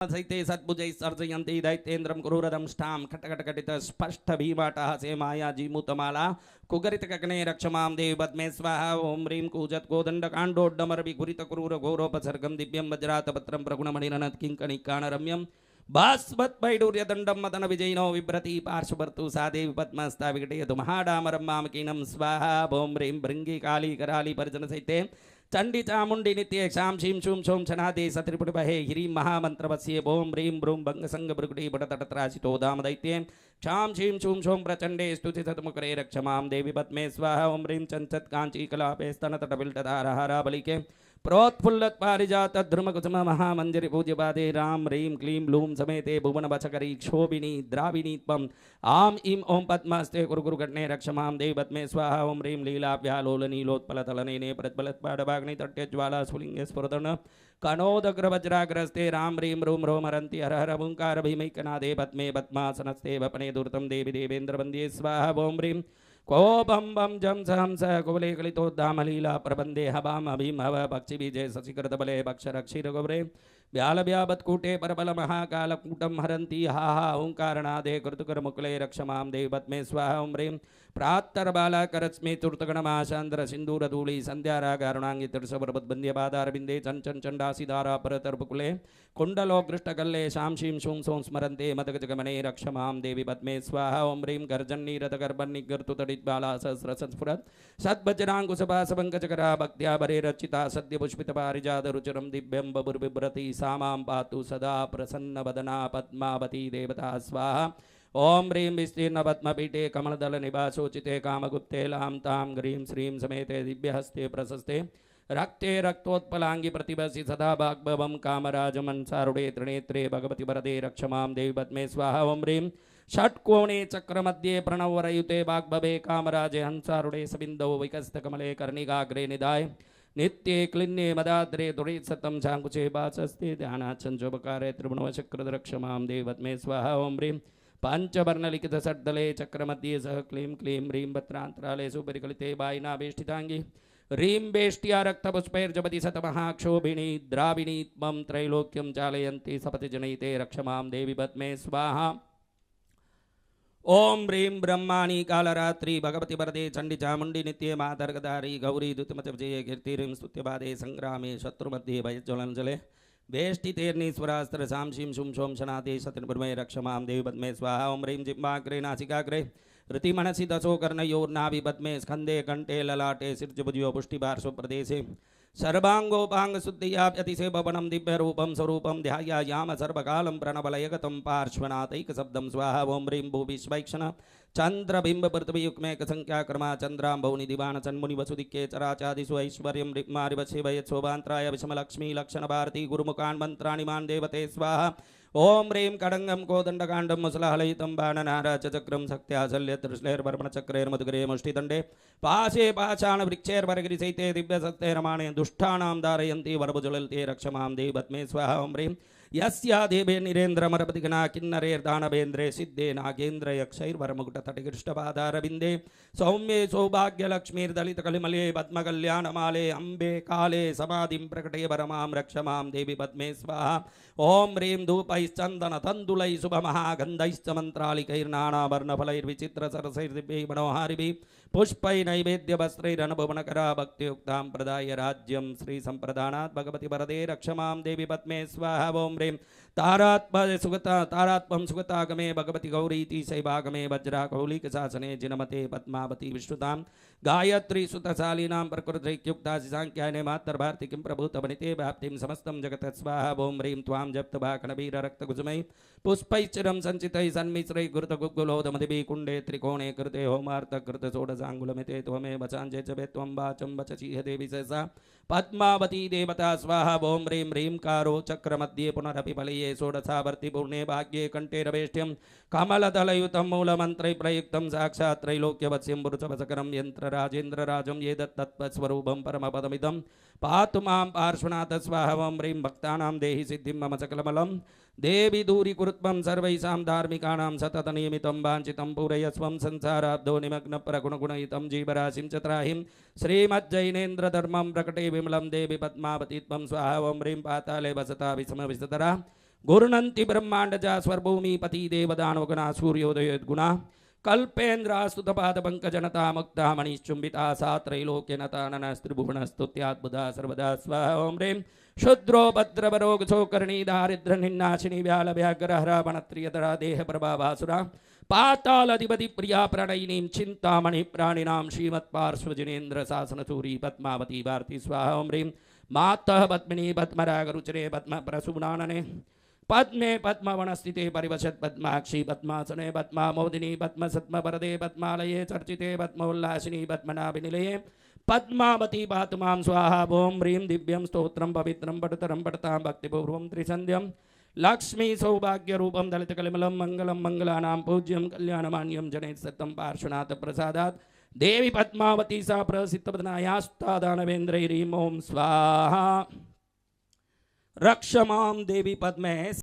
सैते सद्भुजैः सर्जयन्ति दैत्येन्द्रं क्रूरदंष्टां खटखटखटित स्पष्ट भीमाटः से माया जीमूतमाला कुगरित ककने रक्षमां देवी पद्मे स्वाहा ओं ह्रीं कूजत् कोदण्डकाण्डोड्डमरविघुरित क्रूर घोरोपसर्गं दिव्यं वज्रातपत्रं प्रगुणमणिननत् किङ्कणिकाणरम्यं भास्वत्पैडूर्यदण्डं मदन विजयिनो बिभ्रति पार्श्वभर्तु सा देवी पद्मस्ता विघटयतु महाडामरं मामकीनं स्वाहा ओं ह्रीं भृङ्गी काली कराली परिजन सहिते चंडी चामुंडी नित्य शाम शीम शूम शोम छनादे सत्रिपुटपहे हिरी महामंत्रवस्य ओं ह्रीं ब्रूं भंगसंग भृगुटी बटतटत्रासितो दाम दैत्ये शाम शीम शूम शोम प्रचंडे स्तुति सतमुकरे रक्षमां देवी पद्मे स्वाहा ओं ह्रीं चंचत कांची कलापे स्तनतटबिल्टधारहारा बलिके प्रोत्फुल्लत पारिजात ध्रुमकुसुम महामंजरि पूज्यपादे राम ह्रीं क्लीं ब्लूं समेते भुवन वचकरी क्षोभिनी द्राविणी त्वम् आम इम ओं पद्मस्ते गुरुगुरुघटने रक्षमां देवी पद्मे स्वाहा ओं ह्रीं लीलाव्यालोलनीलोत्पलतलनेने प्रज्वलत्पाडभाग्नि तट्यज्वाला स्फुलिङ्गे स्फुरदन कनोदग्रवज्राग्रस्ते राम ह्रीं रूं रोमरन्ति हर हर ओंकार भीमैकनादे पद्मे पद्मासनस्ते वपने दूर्तं देवी देवेन्द्रवन्द्ये स्वाहा ओं ह्रीं कोपम बम जम सहम स कुबले कलितोद्धामलीला प्रबंधे हवाम अभीम हव पक्षि बीजे शशिकृत बले भक्षर क्षीर गौरे व्याल व्यापत्कूटे परबल महाकाल कूटम हरंती हा हा ओंकारनादे कृतकर मुकुले रक्षमां देवी पद्मे स्वाहा ओं ह्रीं प्रात्तर बाला करस्मे तुर्तगणमाशांद्र सिंदूर धूली संध्यारागारुणांगी तिरसवरबद्बंद्य बादारबिंदे चंचन चंडासीदारा परतर्पकुले कुंडलोकृष्टकल्ले शां शीं शूं सों स्मरन्ते मदगजगमने रक्षमां देवी पद्मे स्वाहा ओं ह्रीं गर्जन्नीरथगर्भन्निगर्तुतडिद्बाला सहस्रसंस्फुरत् सद्वज्राङ्कुशभासपङ्कजकरा भक्त्या बरे रचिता सद्यपुष्पितपारिजातरुचिरं दिव्यं बभुर्बिभ्रति सा मां पातु सदा प्रसन्नवदना पद्मावती देवता स्वाहा ओं ह्रीं विस्तीर्ण पद्मपीठे कमलदल निवासोचिते कामगुप्ते लां तां ग्रीं श्रीं समेते दिव्यहस्ते प्रशस्ते रक्ते रक्तोत्पलांगी प्रतिभसि सदा भाग्भवं कामराजमन्सारुणे त्रिनेत्रे भगवति वरदे रक्षमां देवी पद्मे स्वाहा ओं ह्रीं षट्कोणे चक्रमध्ये प्रणवरयुते भाग्भवे कामराजे हंसारुणे सबिन्दौ विकस्तकमले कर्णिकाग्रे निधाय नित्ये क्लिन्ये मदाद्रे दुरीत्सतं शाङ्कुचे वासस्ते ध्यानाच्छञ्चोपकारे त्रिभुवनचक्रधरक्षमां देवी पद्मे स्वाहा ओं ह्रीं पंचवर्णलिखित सड्डले चक्रमध्ये सह क्लीं क्लीं ह्रीं भद्रान्तराले सुपरिकलिते वायिनावेष्टिताङ्गी ह्रीं वेष्ट्या रक्तपुष्पैर्जपति शतमहाक्षोभिणी द्राविणी त्वं त्रैलोक्यं चालयन्ति सपति जनयिते रक्षमां देवी पद्मे स्वाहा ओं ह्रीं ब्रह्माणी कालरात्रि भगवति वरदे चंडी चामुंडी नित्ये मातर्गधारी गौरी द्युतिमतिविजये कीर्तिरीं स्तुत्यपादे संग्रामे शत्रुमध्ये भयज्वलञ्जले वेष्टितेर्नीश्वरास्त्र शां शीं शूं शों शनाते सतिर्ब्रह्मे रक्षमां देवी पद्मे स्वाहा ओं ह्रीं जिह्वाग्रे नासिकाग्रे ऋतिमनसि दशो कर्णयोर्नाभि पद्मे स्कन्धे कण्ठे ललाटे सिर्जभुजयो पुष्टिपार्श्वप्रदेशे सर्वांगोपांग शुद्धियाप्यतिशे भवनं दिव्यरूपं स्वरूपं ध्यायाम सर्वकालं प्रणवलयगतं पार्श्वनाथैकशब्दं स्वाहा ओं ह्रीं भूविश्वैक्षण चंद्रबिंब पृथ्वीयुक्मेक संख्या क्रमा चंद्रांबौनि दिवान चन्मुनि वसुदिक्के चराचादिषु ऐश्वर्यं ऋक्मारिवशिवयच्छोभान्त्राय विषमलक्ष्मी लक्षण भारती गुरुमुखान् मन्त्राणि मान् देवते स्वाहा ओं ह्रीं कडंगं कोदंडकांडं मुसलहलयितं बाणनारचक्रं शक्त्याशल्यत्रिश्लैर्वर्मणचक्रैर्मधुकरे मुष्टिदण्डे पाशे पाषाणवृक्षैर्वरगिरिसहिते दिव्यसत्तैरमाणे दुष्टानां धारयन्ति वरभुजललिते रक्षमां देवी पद्मे स्वाहा ओं ह्रीं यस्या देवे निरेन्द्रमरपतिगणा किन्नरेर्दानवेन्द्रे सिद्धे नागेन्द्र यक्षैर्वरमुकुटतटिकृष्टपादारविन्दे सौम्ये सौभाग्यलक्ष्मीर्दलितकलिमले पद्मकल्याणमाले अम्बे काले समाधिं प्रकटे वरमां रक्षमां देवी पद्मे स्वाहा ओं ह्रीं धूपैश्चन्दनतण्डुलैः शुभमहागन्धैश्च मन्त्रालिकैर्नानावर्णफलैर्विचित्रसरसैर्दिव्यैः मनोहारिभिः पुष्पै नैवेद्यवस्त्रैरनुभुवनकरा भक्तियुक्तां प्रदाय राज्यं श्रीसम्प्रदानात् भगवति वरदे रक्षमां देवी पद्मे स्वाहा ओं ह्रीं तारात्मं सुगतागमे भगवति गौरीति शैवागमे वज्रा कौलिकशासने जिनमते पद्मावती विश्रुतां गायत्री सुतशालिनां प्रकृतियुक्ता सांख्यायने मातर्भारती किं प्रभूतवनिते व्याप्तिं समस्तं जगत् स्वाहा ओं ह्रीं त्वां जप्तभाकणवीररक्तकुसुमै पुष्पैश्चिरं सञ्चितैः सन्मिश्रैः घृतगुग्गुलोदमदिभिः कुण्डे त्रिकोणे कृते होमार्थकृतषोडशाङ्गुलमिते त्वमेव चाञ्जे च वे त्वं वाचं वचसीह देवी सहसा पद्मावती देवता स्वाहा ओं ह्रीं ह्रीं कारो चक्रमध्ये पुनरपि फलये षोडशावर्ति पूर्णे भाग्ये कण्ठे रवेष्ट्यं कमलदलयुतं मूलमन्त्रै प्रयुक्तं साक्षात् त्रैलोक्यवत्स्यं पुरुषवशकरं यन्त्रराजेन्द्रराजं ये दत्तत्वस्वरूपं परमपदमिदं पातु मां पार्श्वनाथ स्वाहा ओं ह्रीं भक्तानां देहि सिद्धिं मम सकलमलं देवी दूरीकुरुत्वं सर्वैषां धार्मिकाणां सततनियमितं वाञ्छितं पूरयस्वं संसाराब्धो निमग्नप्रगुणगुणयुतं जीवराशिं च त्राहिं श्रीमज्जैनेन्द्र धर्मं प्रकटे विमलं देवी पद्मावती त्वं स्वाहा ओं ह्रीं पाताले वसता विषम विसतरा गुरुनन्ति ब्रह्माण्डजा स्वर्भूमिपति देवदानवगुणा सूर्योदयोद्गुणा कल्पेन्द्रास्तुतपादपङ्कजनता मुक्ता मणिश्चुम्बिता सा त्रैलोक्यनताननस्त्रिभुवनस्तुत्याद्भुता सर्वदा स्वाहा ओं ह्रीं शुद्रो भद्रवरोगशोकर्णी दारिद्र्यनिन्नाशिनी व्यालव्याघ्रहरावणत्रियधरा देहप्रभावासुरा पातालधिपति प्रिया प्रणयिनीं चिन्तामणि प्राणिनां श्रीमत्पार्श्वजनेन्द्र शासनसूरी पद्मावती भारती स्वाहा ओं ह्रीं मातः पद्मिनी पद्मरागरुचिरे पद्मप्रसूनानने पद्मे पद्मवनस्थिते परिवशत् पद्माक्षी पद्मासने पद्मामोदिनी पद्मसद्मवरदे पद्मालये चर्चिते पद्मोल्लासिनी पद्मनाभिनिलये पद्मावती पातु मां स्वाहा ओं ह्रीं दिव्यं स्तोत्रं पवित्रं पठुतरं पठतां भक्तिपूर्वं त्रिसन्ध्यं लक्ष्मी सौभाग्य रूपम दलित कलिमलम मंगलम मंगलानां पूज्यम कल्याणमान्यम जनैः सत्तं पार्श्वनाथ प्रसादात् देवी पद्मावती सा प्रसिद्धपदनायास्तादानवेन्द्रैरीं ओं स्वाहा रक्ष मां देवी पद्मे